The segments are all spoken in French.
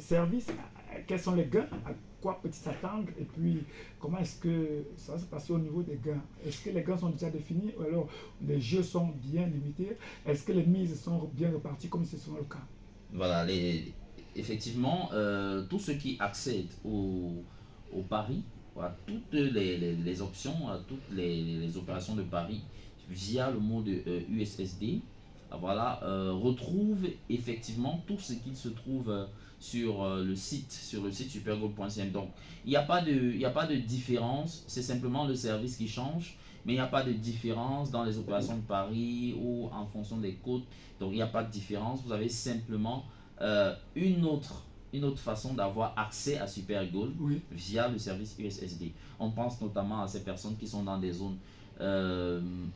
service, quels sont les gains, à quoi peut-il s'attendre et puis comment est-ce que ça va se passer au niveau des gains. Est-ce que les gains sont déjà définis ou alors les jeux sont bien limités? Est-ce que les mises sont bien réparties comme c'est souvent le cas? Voilà, effectivement, tous ceux qui accèdent au pari, voilà, toutes les options, toutes les opérations de pari via le mode USSD, voilà, retrouvent effectivement tout ce qu'il se trouve sur le site supergold.cm. Donc, il n'y a pas de différence, c'est simplement le service qui change, mais il n'y a pas de différence dans les opérations de pari ou en fonction des codes. Donc, il n'y a pas de différence, vous avez simplement une autre façon d'avoir accès à Super Gold Oui. via le service USSD. On pense notamment à ces personnes qui sont dans des zones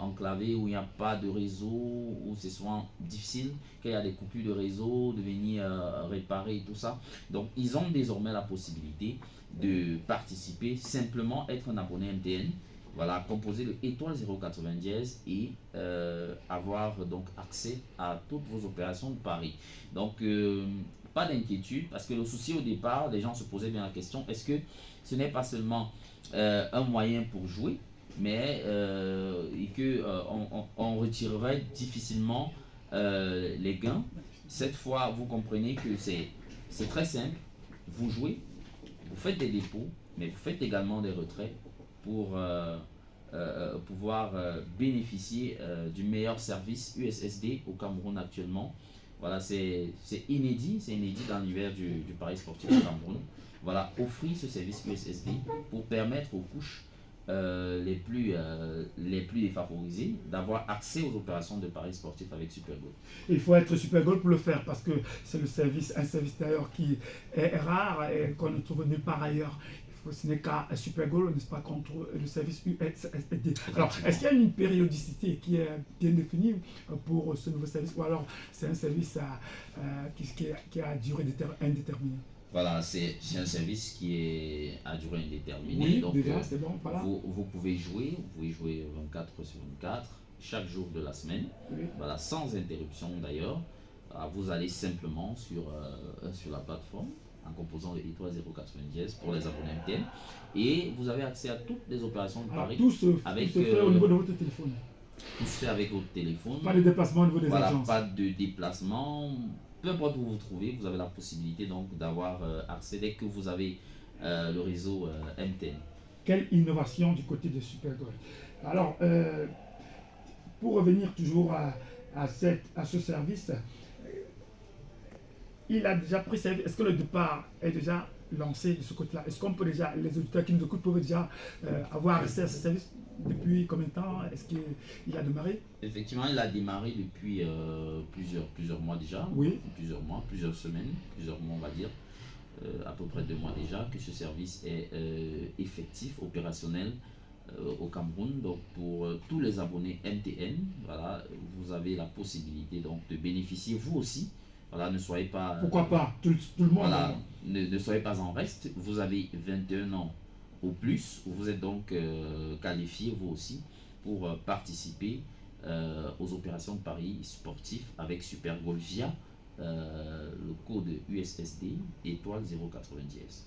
enclavées où il n'y a pas de réseau, où c'est souvent difficile, qu'il y a des coupures de réseau, de venir réparer et tout ça. Donc, ils ont désormais la possibilité de participer, simplement être un abonné MTN. Voilà, composer le étoile 090 et avoir donc accès à toutes vos opérations de pari. Donc, pas d'inquiétude, parce que le souci au départ, les gens se posaient bien la question, est-ce que ce n'est pas seulement un moyen pour jouer, mais et que on retirerait difficilement les gains. Cette fois, vous comprenez que c'est très simple. Vous jouez, vous faites des dépôts, mais vous faites également des retraits pour pouvoir bénéficier du meilleur service USSD au Cameroun actuellement. Voilà, c'est inédit dans l'univers du Paris sportif au Cameroun. Voilà, offrir ce service USSD pour permettre aux couches les plus défavorisées d'avoir accès aux opérations de paris sportifs avec Supergold. Il faut être Super Gold pour le faire parce que c'est un service d'ailleurs qui est rare et qu'on ne trouve nulle part ailleurs. Ce n'est qu'à Super Gold, n'est-ce pas, contre le service USSD. Alors, est-ce qu'il y a une périodicité qui est bien définie pour ce nouveau service ou alors c'est un service qui a durée indéterminée? Voilà, c'est un service qui est à durée indéterminée. Oui, donc, déjà, c'est bon, voilà. vous pouvez jouer 24 sur 24, chaque jour de la semaine, Oui. voilà, sans interruption d'ailleurs. Vous allez simplement sur la plateforme en composant l'étoile 090 pour les abonnés MTN et vous avez accès à toutes les opérations de paris. Tout se fait au niveau de votre téléphone. Tout se fait avec votre téléphone. Pas de déplacement au niveau des voilà, agences. Pas de déplacement. Peu importe où vous vous trouvez, vous avez la possibilité donc d'avoir accès dès que vous avez le réseau MTN. Quelle innovation du côté de Supergold. Alors, pour revenir toujours à ce service, il a déjà pris service. Est-ce que le départ est déjà lancé de ce côté-là? Est-ce qu'on peut déjà, les auditeurs qui nous écoutent peuvent déjà avoir accès à ce service depuis combien de temps? Est-ce qu'il a démarré? Effectivement, il a démarré depuis plusieurs mois déjà. Oui. Plusieurs mois, plusieurs semaines, plusieurs mois on va dire. À peu près 2 mois déjà que ce service est effectif, opérationnel au Cameroun. Donc pour tous les abonnés MTN, voilà, vous avez la possibilité donc de bénéficier vous aussi. Voilà, ne soyez pas. Pourquoi pas tout le monde. Voilà, ne soyez pas en reste. Vous avez 21 ans au plus. Vous êtes donc qualifié vous aussi pour participer aux opérations de paris sportifs avec Super Gold via le code USSD étoile 090.